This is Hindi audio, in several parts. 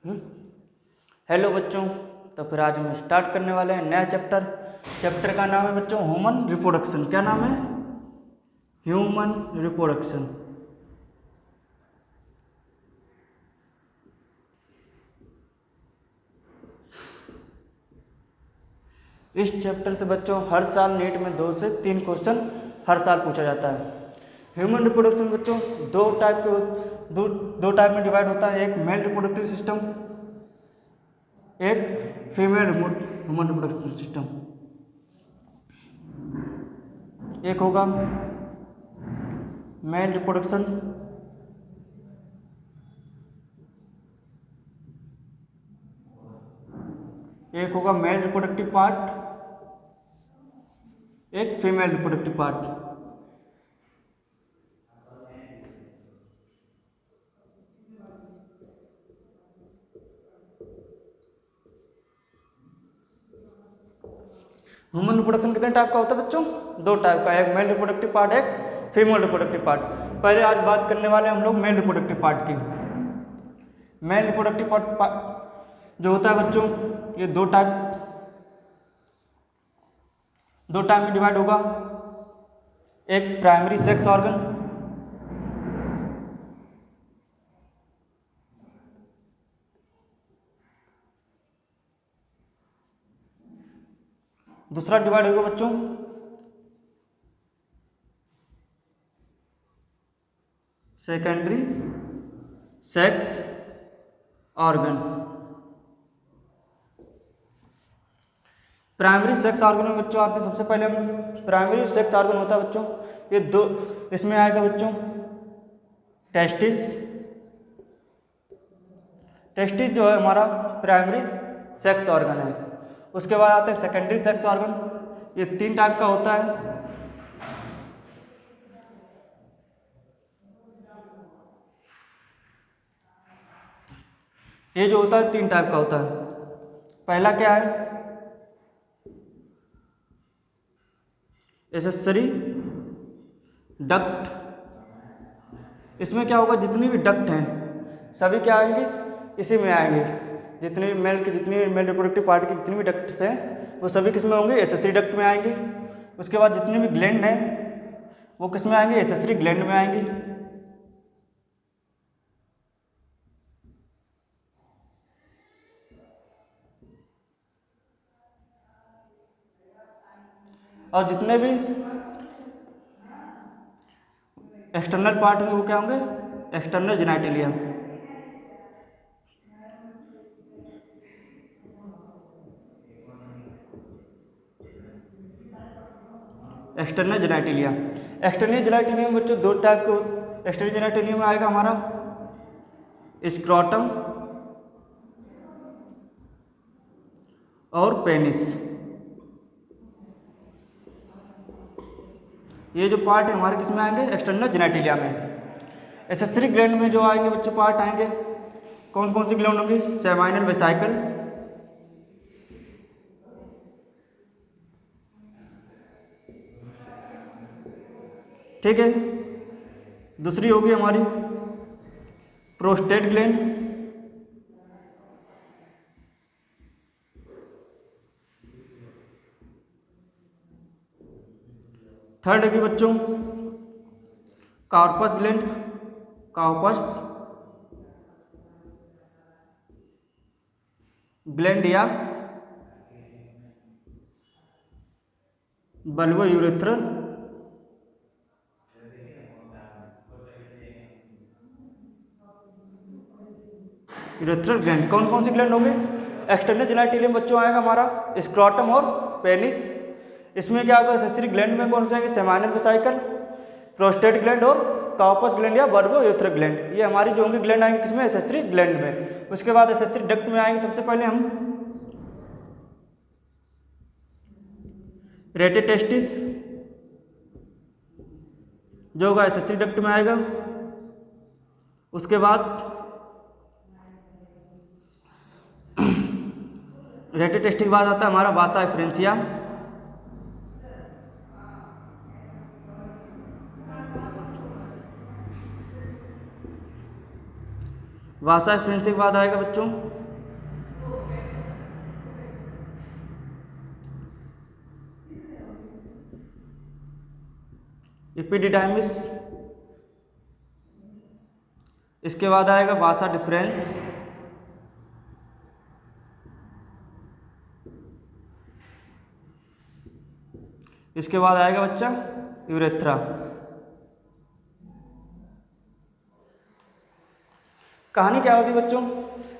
हेलो बच्चों, तो फिर आज हम स्टार्ट करने वाले हैं नया चैप्टर। चैप्टर का नाम है बच्चों ह्यूमन रिप्रोडक्शन। क्या नाम है? Human reproduction. इस चैप्टर से बच्चों हर साल नीट में 2 से 3 क्वेश्चन हर साल पूछा जाता है। ह्यूमन रिप्रोडक्शन बच्चों दो टाइप में डिवाइड होता है। एक मेल रिप्रोडक्टिव सिस्टम, एक फीमेल ह्यूमन रिप्रोडक्टिव सिस्टम। एक होगा मेल रिप्रोडक्शन, एक होगा मेल रिप्रोडक्टिव पार्ट, एक female reproductive part. Human reproduction कितने टाइप का होता है बच्चों? 2 टाइप का, एक मेल रिप्रोडक्टिव पार्ट, एक फीमेल रिप्रोडक्टिव पार्ट। पहले आज बात करने वाले हम लोग मेल रिप्रोडक्टिव पार्ट की। मेल रिप्रोडक्टिव पार्ट जो होता है बच्चों, ये दो टाइप में डिवाइड होगा। एक प्राइमरी सेक्स ऑर्गन, दूसरा डिवाइड होगा बच्चों secondary sex organ. Primary sex organ में बच्चों आते हैं सबसे पहले हम प्राइमरी सेक्स ऑर्गन होता है बच्चों, ये दो, इसमें आएगा बच्चों टेस्टिस। टेस्टिस जो है हमारा प्राइमरी सेक्स ऑर्गन है। उसके बाद आते हैं सेकेंडरी सेक्स ऑर्गन, ये 3 टाइप का होता है। ये जो होता है 3 टाइप का होता है। पहला क्या है? Accessory duct. इसमें क्या होगा, जितनी भी डक्ट हैं सभी क्या आएंगे, इसी में आएंगे। जितनी भी मेल रिप्रोडक्टिव पार्ट की जितनी भी डक्ट्स हैं वो सभी किस में होंगे? एसेसरी डक्ट में आएंगे। उसके बाद जितने भी ग्लैंड हैं वो किस में आएंगे? एसेसरी ग्लैंड में आएंगे। और जितने भी एक्सटर्नल पार्ट होंगे वो क्या होंगे? External genitalia. External genitalia. External genitalia में बच्चों 2 टाइप के। एक्सटर्नल जेनिटलिया में आएगा हमारा स्क्रॉटम और पेनिस। ये जो पार्ट है हमारे किस में आएंगे? एक्सटर्नल जेनिटलिया में। एसेसरी ग्लैंड में जो आएंगे बच्चों पार्ट आएंगे, कौन कौन सी ग्लैंड होंगी? सेमाइनल वेसाइकल, ठीक है। दूसरी होगी हमारी प्रोस्टेट ग्लैंड, थर्ड होगी बच्चों कार्पस ग्लैंड, कार्पस ग्लैंड या बल्बो यूरेथ्रल ग्लैंड। कौन कौन सी ग्लैंड होंगे? एक्सटर्नल जेनिटलियम बच्चों आएगा हमारा स्क्रॉटम और पेनिस। इसमें क्या होगा? एसेसरी ग्लैंड में कौन से आएंगे? सेमाइनल वेसाइकल, प्रोस्टेट ग्लैंड और कार्पस ग्लैंड या बल्बो यूरेथ्रल ग्लैंड। ये हमारी जो होंगी ग्लैंड आएंगे किसमें? एसेसरी ग्लैंड में। उसके बाद एसेसरी डक्ट में आएंगे सबसे पहले हम रेटेटेस्टिस, जो होगा एसेसरी डक्ट में आएगा। उसके बाद रेटेटेस्टिस के बाद आता है हमारा वासा एफ्रेंसिया, वासा एफरेंसी के बाद आएगा बच्चों एपिडिडाइमिस, इसके बाद आएगा वासा डिफरेंस, इसके बाद आएगा बच्चा यूरेथ्रा। कहानी क्या होती है बच्चों,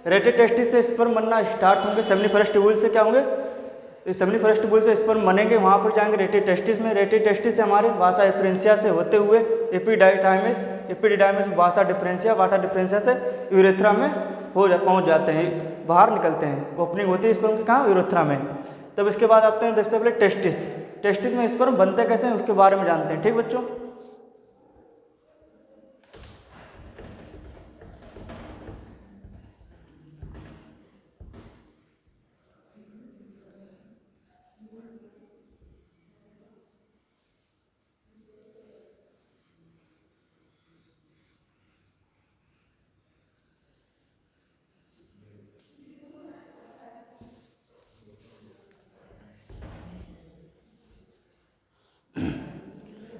रेटे टेस्टिस से स्पर्म बनना स्टार्ट होंगे, सेमनीफेरस ट्यूबुल से क्या होंगे, इस सेमनीफेरस ट्यूबुल से स्पर्म बनेंगे, वहाँ पर जाएंगे रेटे टेस्टिस में, रेटे टेस्टिस से हमारे वासा एफरेंसिया से होते हुए एपिडाइडाइमिस, एपिडिडाइमिस वासा डिफरेंसिया, वासा डिफरेंसिया से यूरेथ्रा में पहुँच जाते हैं, बाहर निकलते हैं, ओपनिंग होती है स्पर्म की कहाँ, यूरेथ्रा में। तब इसके बाद आते हैं सबसे पहले टेस्टिस, टेस्टिस में स्पर्म बनते कैसे हैं उसके बारे में जानते हैं। ठीक बच्चों,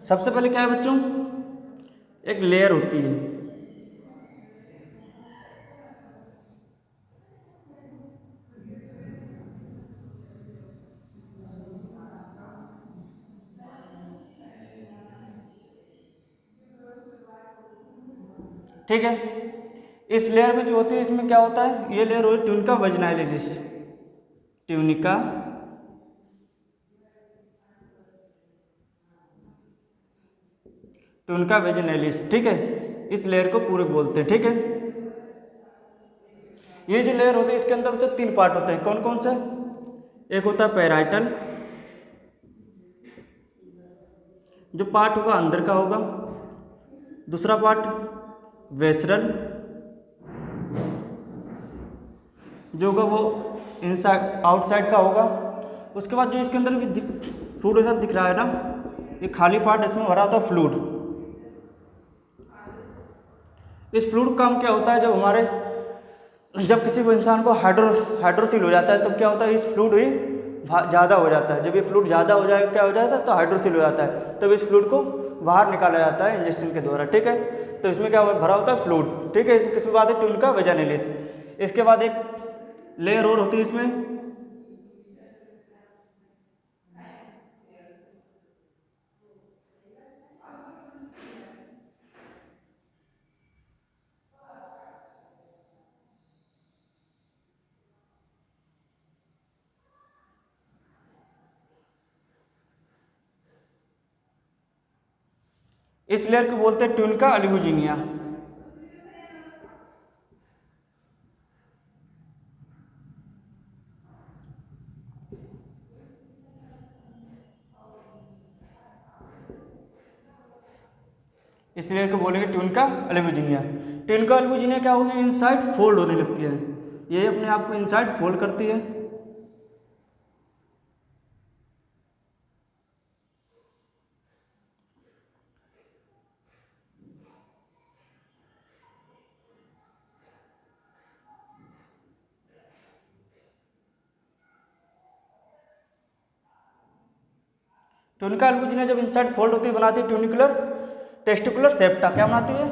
सबसे पहले क्या है बच्चों, एक लेयर होती है, ठीक है। इस लेयर में जो होती है इसमें क्या होता है, ये लेयर होती है ट्यूनिका वैजिनैलिस, ट्यूनिका ट्यूनिका वैजिनैलिस, ठीक है। इस लेयर को पूरे बोलते हैं, ठीक है। ये जो लेयर होती है इसके अंदर बच्चों 3 पार्ट होते हैं, कौन कौन से, एक होता है पैराइटल, जो पार्ट होगा अंदर का होगा, दूसरा पार्ट वेसरल, जो होगा वो इनसाइड आउटसाइड का होगा। उसके बाद जो इसके अंदर भी फ्लूइड ऐसा दिख रहा है ना, ये खाली पार्ट, इसमें भरा होता है फ्लूइड। इस फ्लूइड का काम क्या होता है, जब किसी भी इंसान को हाइड्रोसिल हो जाता है तब क्या होता है, इस फ्लूइड ही ज़्यादा हो जाता है। जब ये फ्लूइड ज़्यादा हो जाएगा क्या हो जाता है, तो हाइड्रोसिल हो जाता है, तब इस फ्लूइड को बाहर निकाला जाता है इंजेक्शन के द्वारा, ठीक है। तो इसमें क्या भरा होता है फ्लूइड, ठीक है। इसके बाद है ट्यूनिका वैजिनैलिस, इसके बाद एक लेयर और होती है इसमें, इस लेयर को बोलते हैं ट्यूनिका अल्बुजिनिया। इस लेयर को बोलेंगे ट्यूनिका अल्बुजिनिया। ट्यूनिका अल्बुजिनिया क्या होगी, इनसाइड फोल्ड होने लगती है, ये अपने आप को इनसाइड फोल्ड करती है। ट्यूनिका अल्बुजिनिया जब इनसाइड फोल्ड होती है बनाती है ट्यूनिकुलर टेस्टिकुलर सेप्टा, क्या बनाती है,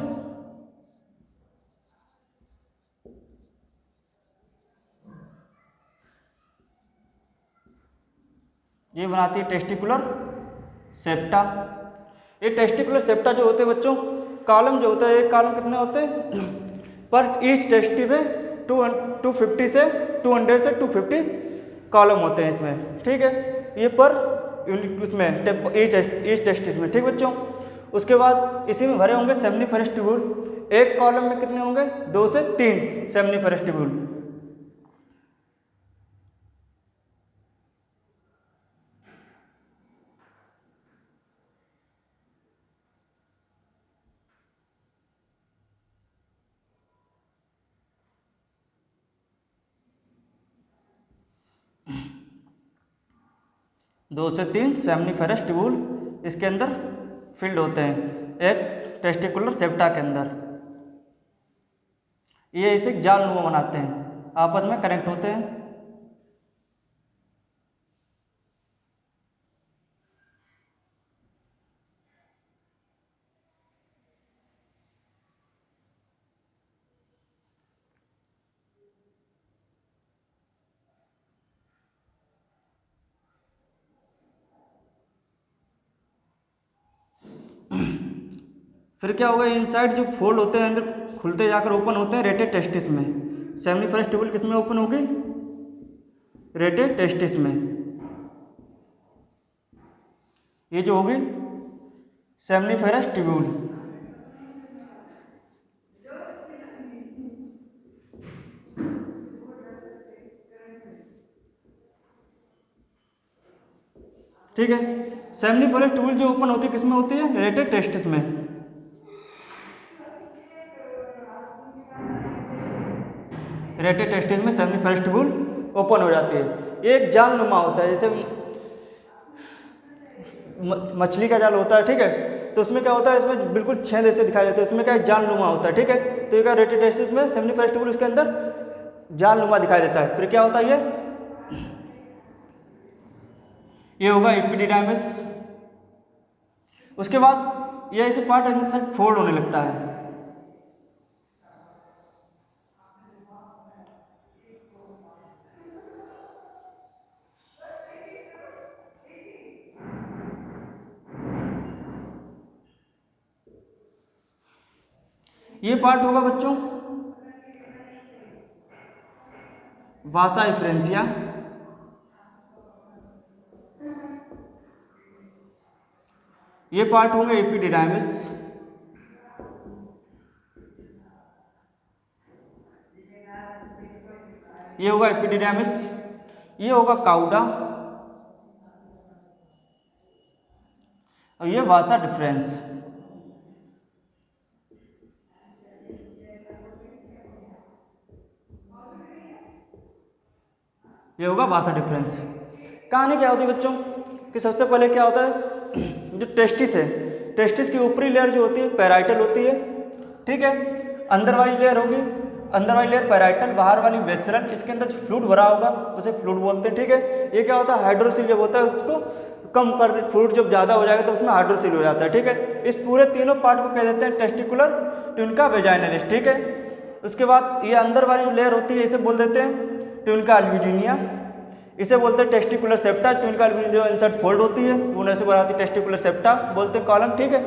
ये बनाती है टेस्टिकुलर सेप्टा। ये टेस्टिकुलर सेप्टा जो होते हैं बच्चों, कॉलम जो होता है, एक कॉलम कितने होते हैं पर ईच टेस्टिव है 250 से 200 से 250 कॉलम होते हैं इसमें, ठीक है। ये पर यूनिट उसमें ईच टेस्टिस में, ठीक बच्चों। उसके बाद इसी में भरे होंगे सेमनीफेरस ट्यूब्यूल, एक कॉलम में कितने होंगे 2 से 3 सेमनीफेरस ट्यूब्यूल। दो से 3 सेमनीफेरस ट्यूब्यूल इसके अंदर फिल्ड होते हैं एक टेस्टिकुलर सेप्टा के अंदर। ये इसे जाल नुमा बनाते हैं, आपस में कनेक्ट होते हैं। फिर क्या होगा, इनसाइड जो फोल्ड होते हैं अंदर खुलते जाकर ओपन होते हैं रेटे टेस्टिस में। सेमिनिफरस ट्यूबुल किस में ओपन होगी, रेटे टेस्टिस में। ये जो होगी सेमिनिफरस ट्यूबुल। ठीक है, सेमिनिफरस ट्यूबुल जो ओपन होती है किस में होती है, रेटे टेस्टिस में। रेटे टेस्टिस में सेमिनिफरस ट्यूबुल ओपन हो जाती है। एक जाल नुमा होता है, जैसे मछली का जाल होता है, ठीक है, तो उसमें क्या होता है, इसमें बिल्कुल छेद ऐसे दिखाई देते हैं, इसमें क्या जाल नुमा होता है, ठीक है। तो ये क्या रेटे टेस्टिस में सेमिनिफरस ट्यूबुल उसके अंदर जाल नुमा दिखाई देता है। फिर क्या होता है, ये होगा एपिडिडाइमिस। उसके बाद ये ऐसे पार्ट अंदर साइड फोल्ड होने लगता है। ये पार्ट होगा बच्चों वासा एफ्रेंसिया। ये पार्ट होंगे एपिडिडाइमिस। ये होगा एपिडिडाइमिस। ये होगा काउडा और ये वासा डिफरेंस। ये होगा वासा डिफरेंस। कहानी क्या होती है बच्चों कि सबसे पहले क्या होता है, जो टेस्टिस है, टेस्टिस की ऊपरी लेयर जो होती है पैराइटल होती है, ठीक है। अंदर वाली लेयर होगी, अंदर वाली लेयर पैराइटल, बाहर वाली वेसरल। इसके अंदर जो फ्लूइड भरा होगा उसे फ्लूइड बोलते हैं, ठीक है। ये क्या होता है, हाइड्रोसिल जब होता है उसको कम कर, फ्लूइड जब ज़्यादा हो जाएगा तो उसमें हाइड्रोसिल हो जाता है, ठीक है। इस पूरे तीनों पार्ट को कह देते हैं टेस्टिकुलर ट्यूनिका वेजाइनलिस, ठीक है। उसके बाद ये अंदर वाली जो लेयर होती है इसे बोल देते हैं ट्यूनिका अल्ब्यूजिनिया। इसे बोलते हैं टेस्टिकुलर सेप्टा। ट्यूनिका अल्ब्यूजिनिया जो इंसर्ट फोल्ड होती है वो ऐसे बनाती है टेस्टिकुलर सेप्टा बोलते हैं कॉलम, ठीक है।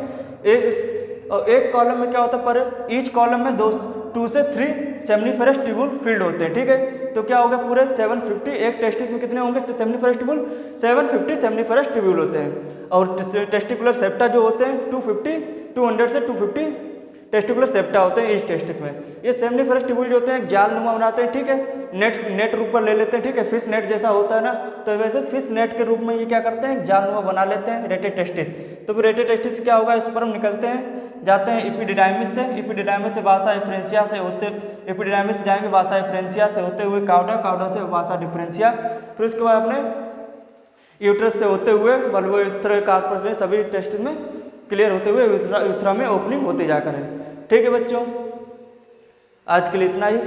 एक कॉलम में क्या होता है, पर ईच कॉलम में 2 से 3 सेमिनिफरस ट्यूबुल फील्ड होते हैं, ठीक है। तो क्या होगा, पूरे 750, एक टेस्टिस में कितने होंगे सेमिनिफरस ट्यूबुल, 750 सेमिनिफरस ट्यूबुल होते हैं। और टेस्टिकुलर सेप्टा जो होते हैं 200 से 250 टेस्टिकुलर सेप्टा होते हैं इस टेस्टिस में। ये सेमिनिफरस ट्यूबुल जो होते हैं जाल नुमा बनाते हैं, ठीक है। नेट रूप पर ले लेते हैं, ठीक है। फिश नेट जैसा होता है ना, तो वैसे फिश नेट के रूप में ये क्या करते हैं, जाल नुमा बना लेते हैं रेटे टेस्टिस। तो फिर रेटे टेस्टिस क्या होगा, स्पर्म निकलते हैं, जाते हैं एपिडिडाइमिस से, एपिडिडाइमिस से वासा एफ्रेंसिया से होते, एपिडिडाइमिस से जाएंगे वासा एफ्रेंसिया से होते हुए काउडा, काउडा से वासा डिफरेंसिया। फिर उसके बाद अपने यूट्रस से होते हुए बल्बोयूथ्रा कार्पस में सभी टेस्टिस में क्लियर होते हुए यूथ्रा में ओपनिंग होते जाकर है, ठीक है बच्चों। आज के लिए इतना ही।